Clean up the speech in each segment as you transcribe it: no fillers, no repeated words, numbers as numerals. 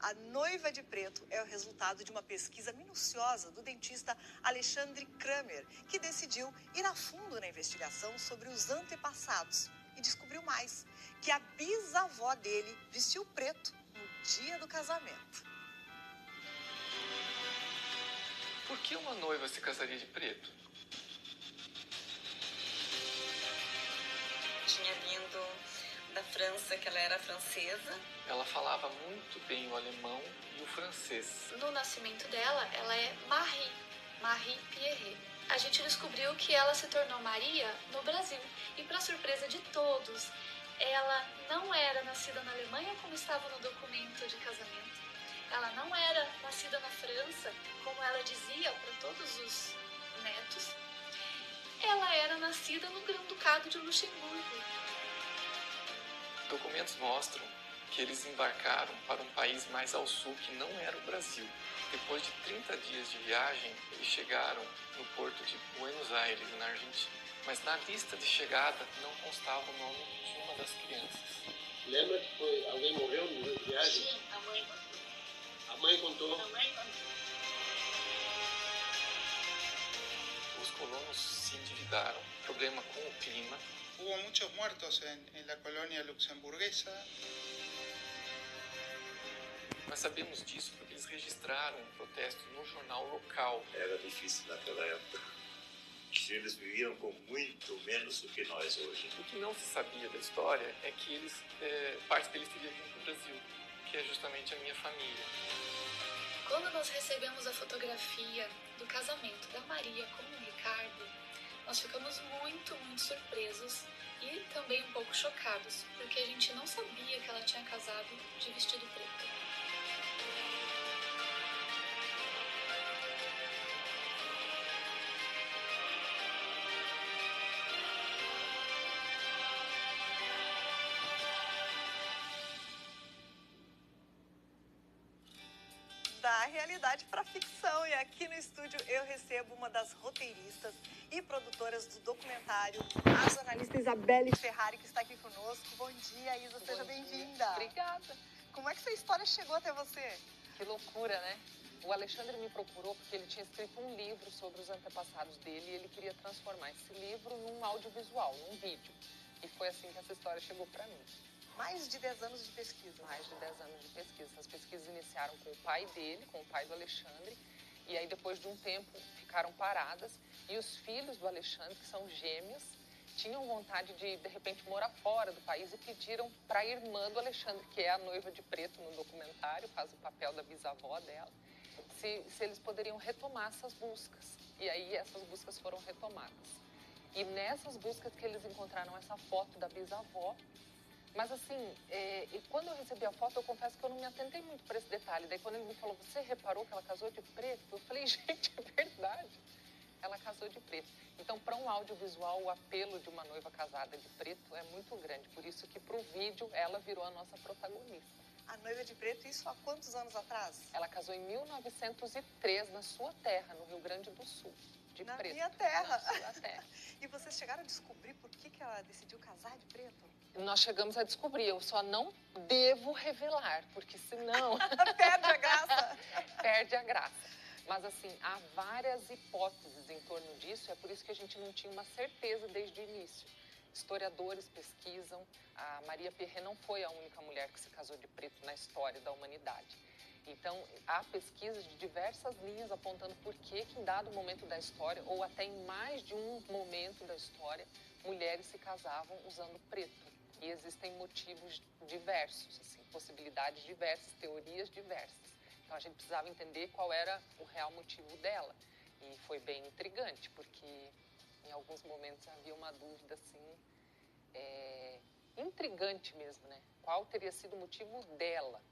A noiva de preto é o resultado de uma pesquisa minuciosa do dentista Alexandre Kramer, que decidiu ir a fundo na investigação sobre os antepassados e descobriu mais, que a bisavó dele vestiu preto no dia do casamento. Por que uma noiva se casaria de preto? Tinha vindo da França, que ela era francesa. Ela falava muito bem o alemão e o francês. No nascimento dela, ela é Marie Pierre. A gente descobriu que ela se tornou Maria no Brasil. E para surpresa de todos, ela não era nascida na Alemanha como estava no documento de casamento. Ela não era nascida na França, como ela dizia para todos os netos. Ela era nascida no Grão-Ducado de Luxemburgo. Documentos mostram que eles embarcaram para um país mais ao sul, que não era o Brasil. Depois de 30 dias de viagem, eles chegaram no porto de Buenos Aires, na Argentina. Mas na lista de chegada não constava o nome de uma das crianças. Lembra que alguém morreu na viagem? Sim, a mãe contou. A mãe contou? A mãe contou. Os colonos se endividaram, problema com o clima. Hubo muchos muertos en la colonia luxemburguesa. Nós sabemos disso porque eles registraram um protesto no jornal local. Era difícil naquela época. Eles viviam com muito menos do que nós hoje. O que não se sabia da história é que eles, parte deles teria vindo para o Brasil, que é justamente a minha família. Quando nós recebemos a fotografia do casamento da Maria com o Ricardo, nós ficamos muito surpresos e também um pouco chocados, porque a gente não sabia que ela tinha casado de vestido preto. Da realidade para a ficção. E aqui no estúdio eu recebo uma das roteiristas e produtoras do documentário, a jornalista Isabelle Ferrari, que está aqui conosco. Bom dia, Isa, seja bem-vinda. Obrigada. Como é que essa história chegou até você? Que loucura, né? O Alexandre me procurou porque ele tinha escrito um livro sobre os antepassados dele e ele queria transformar esse livro num audiovisual, num vídeo. E foi assim que essa história chegou para mim. Mais de 10 anos de pesquisa. Mais de 10 anos de pesquisa. As pesquisas iniciaram com o pai dele, com o pai do Alexandre, e aí depois de um tempo ficaram paradas, e os filhos do Alexandre, que são gêmeos, tinham vontade de repente, morar fora do país e pediram para a irmã do Alexandre, que é a noiva de preto no documentário, faz o papel da bisavó dela, se eles poderiam retomar essas buscas. E aí essas buscas foram retomadas. E nessas buscas que eles encontraram essa foto da bisavó. Mas assim, quando eu recebi a foto, eu confesso que eu não me atentei muito para esse detalhe. Daí quando ele me falou, você reparou que ela casou de preto? Eu falei, gente, é verdade. Ela casou de preto. Então, para um audiovisual, o apelo de uma noiva casada de preto é muito grande. Por isso que para o vídeo, ela virou a nossa protagonista. A noiva de preto, isso há quantos anos atrás? Ela casou em 1903, na sua terra, no Rio Grande do Sul. De na preto. Minha terra. Na sua terra. E vocês chegaram a descobrir por que ela decidiu casar de preto? Nós chegamos a descobrir, eu só não devo revelar, porque senão... Perde a graça. Perde a graça. Mas assim, há várias hipóteses em torno disso, é por isso que a gente não tinha uma certeza desde o início. Historiadores pesquisam, a Maria Pierre não foi a única mulher que se casou de preto na história da humanidade. Então, há pesquisas de diversas linhas apontando por que em dado momento da história, ou até em mais de um momento da história, mulheres se casavam usando preto. E existem motivos diversos, assim, possibilidades diversas, teorias diversas. Então, a gente precisava entender qual era o real motivo dela. E foi bem intrigante, porque em alguns momentos havia uma dúvida, assim, intrigante mesmo, né? Qual teria sido o motivo dela?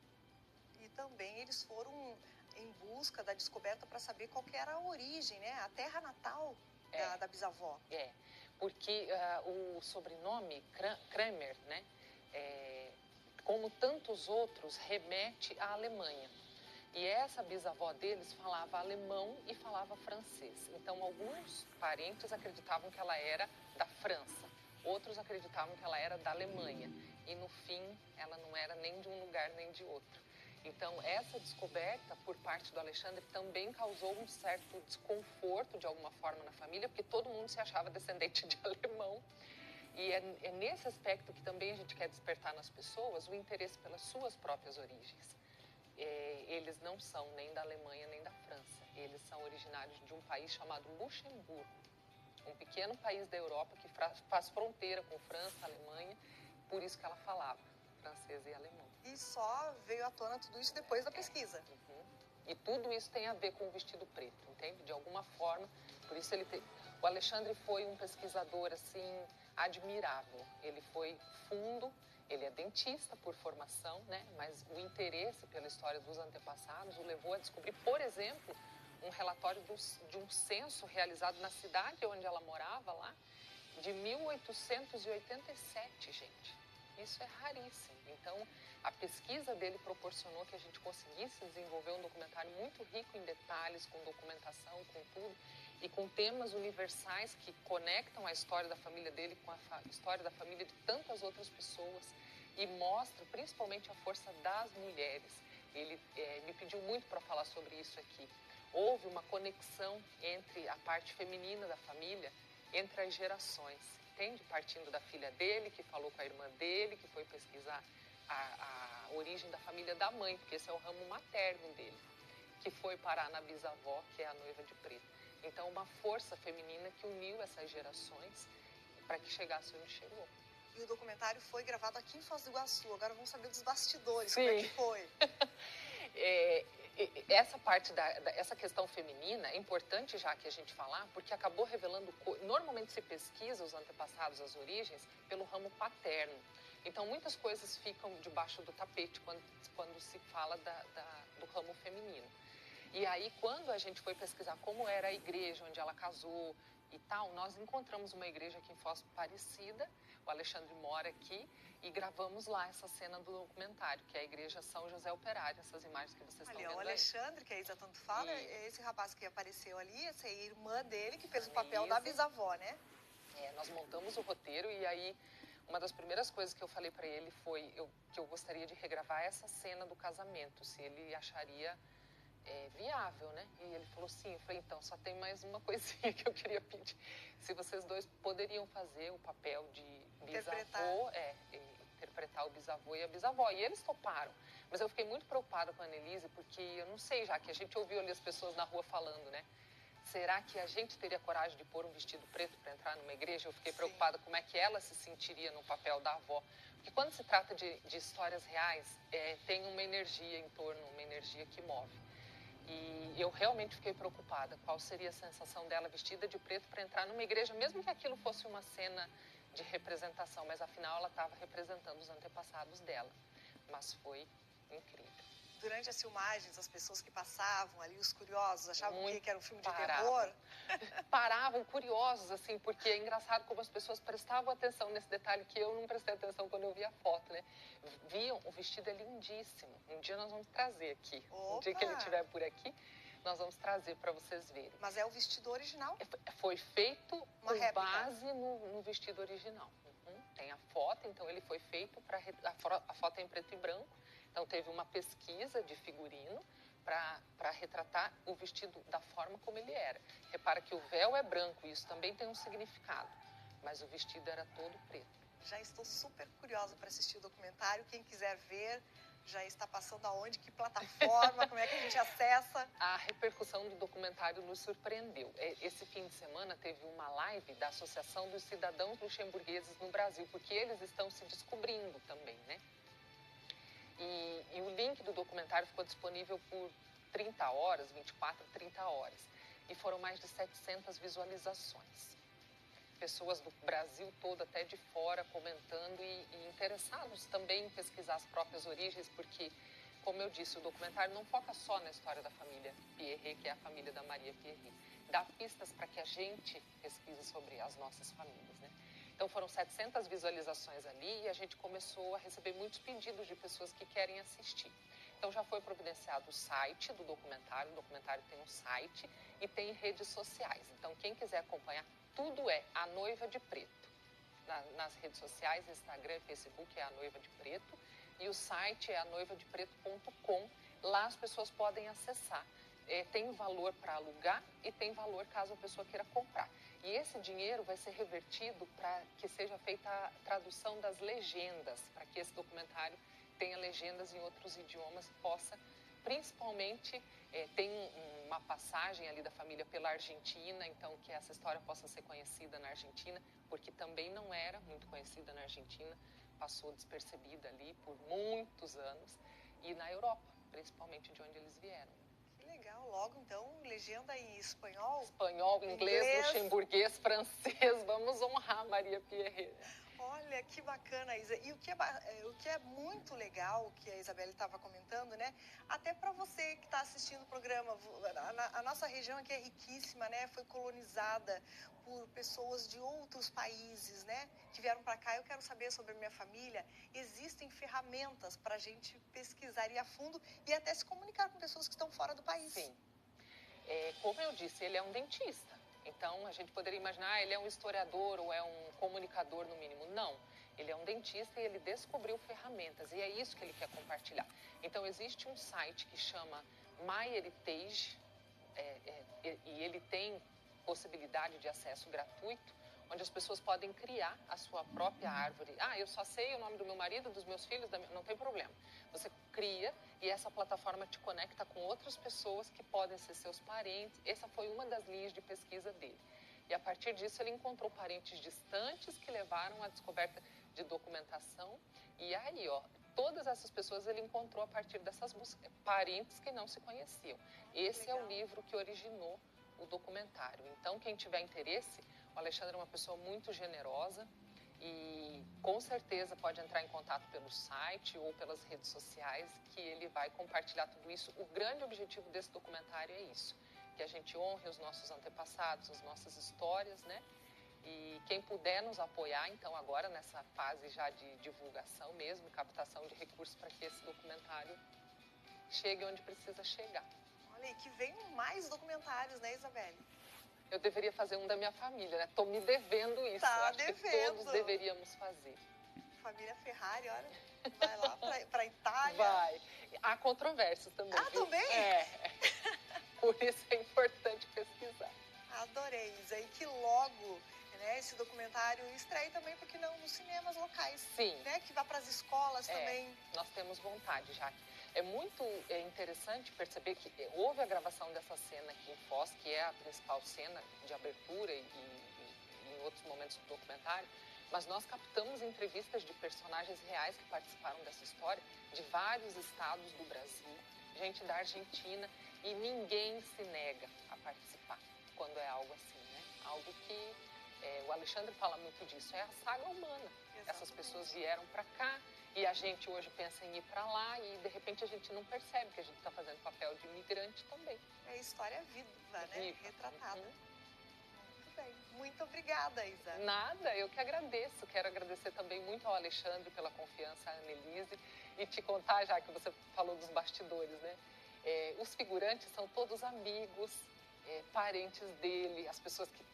E também eles foram em busca da descoberta para saber qual que era a origem, né? A terra natal da bisavó. Porque o sobrenome Kramer, né? Como tantos outros, remete à Alemanha. E essa bisavó deles falava alemão e falava francês. Então, alguns parentes acreditavam que ela era da França. Outros acreditavam que ela era da Alemanha. E, no fim, ela não era nem de um lugar nem de outro. Então, essa descoberta por parte do Alexandre também causou um certo desconforto, de alguma forma, na família, porque todo mundo se achava descendente de alemão. E é nesse aspecto que também a gente quer despertar nas pessoas o interesse pelas suas próprias origens. Eles não são nem da Alemanha nem da França. Eles são originários de um país chamado Luxemburgo, um pequeno país da Europa que faz fronteira com França, Alemanha, por isso que ela falava francês e alemão. E só veio à tona tudo isso depois da pesquisa. E tudo isso tem a ver com o vestido preto, entende? De alguma forma, por isso o Alexandre foi um pesquisador, assim, admirável. Ele foi fundo, ele é dentista por formação, né? Mas o interesse pela história dos antepassados o levou a descobrir, por exemplo, um relatório de um censo realizado na cidade onde ela morava lá, de 1887, gente. Isso é raríssimo. Então, a pesquisa dele proporcionou que a gente conseguisse desenvolver um documentário muito rico em detalhes, com documentação, com tudo, e com temas universais que conectam a história da família dele com a história da família de tantas outras pessoas, e mostra principalmente a força das mulheres. Ele me pediu muito para falar sobre isso aqui. Houve uma conexão entre a parte feminina da família, entre as gerações. Entende? Partindo da filha dele, que falou com a irmã dele, que foi pesquisar a origem da família da mãe, porque esse é o ramo materno dele, que foi parar na bisavó, que é a noiva de preto. Então, uma força feminina que uniu essas gerações para que chegasse onde chegou. E o documentário foi gravado aqui em Foz do Iguaçu. Agora vamos saber dos bastidores, Sim. como é que foi. Essa parte essa questão feminina é importante já que a gente falar, porque acabou revelando, normalmente se pesquisa os antepassados, as origens, pelo ramo paterno. Então, muitas coisas ficam debaixo do tapete quando se fala do ramo feminino. E aí, quando a gente foi pesquisar como era a igreja onde ela casou e tal, nós encontramos uma igreja aqui em Foz parecida, o Alexandre mora aqui, e gravamos lá essa cena do documentário, que é a igreja São José Operário, essas imagens que vocês estão vendo O aí. Alexandre, que a Isa tanto fala, é esse rapaz que apareceu ali, essa é a irmã dele, que fez o papel Elisa. da bisavó, né? Nós montamos o roteiro e aí uma das primeiras coisas que eu falei para ele foi que eu gostaria de regravar essa cena do casamento, se ele acharia viável, né? E ele falou sim. Eu falei, então, só tem mais uma coisinha que eu queria pedir. Se vocês dois poderiam fazer o papel de bisavô, interpretar o bisavô e a bisavó. E eles toparam. Mas eu fiquei muito preocupada com a Annelise, porque eu não sei, já que a gente ouviu ali as pessoas na rua falando, né? Será que a gente teria coragem de pôr um vestido preto para entrar numa igreja? Eu fiquei preocupada como é que ela se sentiria no papel da avó. Porque quando se trata de histórias reais, tem uma energia em torno, uma energia que move. E eu realmente fiquei preocupada. Qual seria a sensação dela vestida de preto para entrar numa igreja, mesmo que aquilo fosse uma cena de representação, mas afinal ela estava representando os antepassados dela. Mas foi incrível. Durante as filmagens, as pessoas que passavam ali, os curiosos, achavam que era um filme de paravam. terror? Paravam, curiosos, assim, porque é engraçado como as pessoas prestavam atenção nesse detalhe que eu não prestei atenção quando eu vi a foto, né? Viam, o vestido é lindíssimo. Um dia nós vamos trazer aqui. Opa! Um dia que ele estiver por aqui, nós vamos trazer para vocês verem. Mas é o vestido original? Foi feito com base no vestido original. Tem a foto, então ele foi feito para... A foto é em preto e branco. Então, teve uma pesquisa de figurino para retratar o vestido da forma como ele era. Repara que o véu é branco, e isso também tem um significado, mas o vestido era todo preto. Já estou super curiosa para assistir o documentário. Quem quiser ver, já está passando aonde? Que plataforma? Como é que a gente acessa? A repercussão do documentário nos surpreendeu. Esse fim de semana teve uma live da Associação dos Cidadãos Luxemburgueses no Brasil, porque eles estão se descobrindo também, né? E o link do documentário ficou disponível por 30 horas, 24, 30 horas. E foram mais de 700 visualizações. Pessoas do Brasil todo, até de fora, comentando e interessados também em pesquisar as próprias origens, porque, como eu disse, o documentário não foca só na história da família Pierret, que é a família da Maria Pierret. Dá pistas para que a gente pesquise sobre as nossas famílias, né? Então, foram 700 visualizações ali e a gente começou a receber muitos pedidos de pessoas que querem assistir. Então, já foi providenciado o site do documentário. O documentário tem um site e tem redes sociais. Então, quem quiser acompanhar, tudo é A Noiva de Preto. Nas redes sociais, Instagram e Facebook é A Noiva de Preto. e o site é anoivadepreto.com. Lá as pessoas podem acessar. Tem valor para alugar e tem valor caso a pessoa queira comprar. E esse dinheiro vai ser revertido para que seja feita a tradução das legendas, para que esse documentário tenha legendas em outros idiomas, possa, principalmente, tem uma passagem ali da família pela Argentina, então que essa história possa ser conhecida na Argentina, porque também não era muito conhecida na Argentina, passou despercebida ali por muitos anos, e na Europa, principalmente de onde eles vieram. Legal, logo então, legenda em espanhol? Espanhol, inglês, luxemburguês, francês, vamos honrar Maria Pierre. Olha, que bacana, Isa. E o que é muito legal, que a Isabelle estava comentando, né? Até para você que está assistindo o programa, a nossa região aqui é riquíssima, né? Foi colonizada por pessoas de outros países, né? Que vieram para cá. Eu quero saber sobre a minha família. Existem ferramentas para a gente pesquisar e a fundo e até se comunicar com pessoas que estão fora do país. Sim. Como eu disse, ele é um dentista. Então, a gente poderia imaginar, ele é um historiador ou é um comunicador, no mínimo. Não, ele é um dentista e ele descobriu ferramentas e é isso que ele quer compartilhar. Então, existe um site que chama MyHeritage e ele tem possibilidade de acesso gratuito, onde as pessoas podem criar a sua própria árvore. Eu só sei o nome do meu marido, dos meus filhos, não tem problema. Você cria e essa plataforma te conecta com outras pessoas que podem ser seus parentes. Essa foi uma das linhas de pesquisa dele. E a partir disso ele encontrou parentes distantes que levaram à descoberta de documentação. E aí, todas essas pessoas ele encontrou a partir dessas buscas, parentes que não se conheciam. Esse é o livro que originou o documentário. Então, quem tiver interesse, o Alexandre é uma pessoa muito generosa e com certeza pode entrar em contato pelo site ou pelas redes sociais que ele vai compartilhar tudo isso. O grande objetivo desse documentário é isso, que a gente honre os nossos antepassados, as nossas histórias, né? E quem puder nos apoiar, então, agora nessa fase já de divulgação mesmo, captação de recursos para que esse documentário chegue onde precisa chegar. Olha, e que venham mais documentários, né, Isabelle? Eu deveria fazer um da minha família, né? Tô me devendo isso. Tá Acho devendo. que todos deveríamos fazer. Família Ferrari, olha, vai lá pra Itália. Vai. Há controvérsias também. Ah, viu? também? Por isso é importante pesquisar. Adorei, Isa. E que logo, né, esse documentário estreie também, porque não, nos cinemas locais. Sim. Né, que vá para as escolas também. Nós temos vontade, Jaque. É muito interessante perceber que houve a gravação dessa cena aqui em Foz, que é a principal cena de abertura e em outros momentos do documentário, mas nós captamos entrevistas de personagens reais que participaram dessa história, de vários estados do Brasil, gente da Argentina, e ninguém se nega a participar quando é algo assim, né? Algo que o Alexandre fala muito disso, é a saga humana. Exatamente. Essas pessoas vieram para cá e a gente hoje pensa em ir para lá e de repente a gente não percebe que a gente está fazendo papel de imigrante também. É história viva, né? Viva. Retratada. Muito bem. Muito obrigada, Isa. Nada, eu que agradeço. Quero agradecer também muito ao Alexandre pela confiança, a Annelise, e te contar, já que você falou dos bastidores, né? Os figurantes são todos amigos, parentes dele, as pessoas que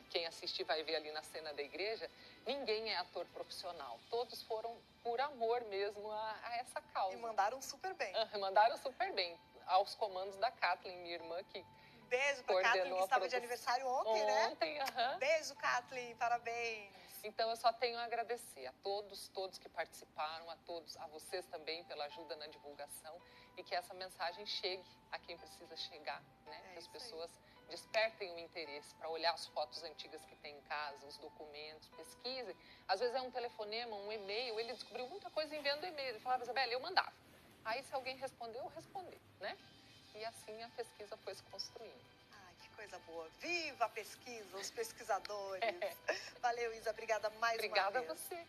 quem assistir vai ver ali na cena da igreja, ninguém é ator profissional. Todos foram por amor mesmo a essa causa. E mandaram super bem. Mandaram super bem. Aos comandos da Kathleen, minha irmã, que beijo pra Kathleen, que estava de aniversário ontem, né? Ontem, Beijo, Kathleen, parabéns. Então, eu só tenho a agradecer a todos que participaram, a vocês também pela ajuda na divulgação e que essa mensagem chegue a quem precisa chegar, né? Que as pessoas despertem o interesse para olhar as fotos antigas que tem em casa, os documentos, pesquisem. Às vezes é um telefonema, um e-mail, ele descobriu muita coisa enviando e-mail. Ele falava, Isabelle, eu mandava. Aí, se alguém respondeu, eu respondi, né? E assim a pesquisa foi se construindo. Que coisa boa. Viva a pesquisa, os pesquisadores. Valeu, Isa. Obrigada mais uma vez. Obrigada a você.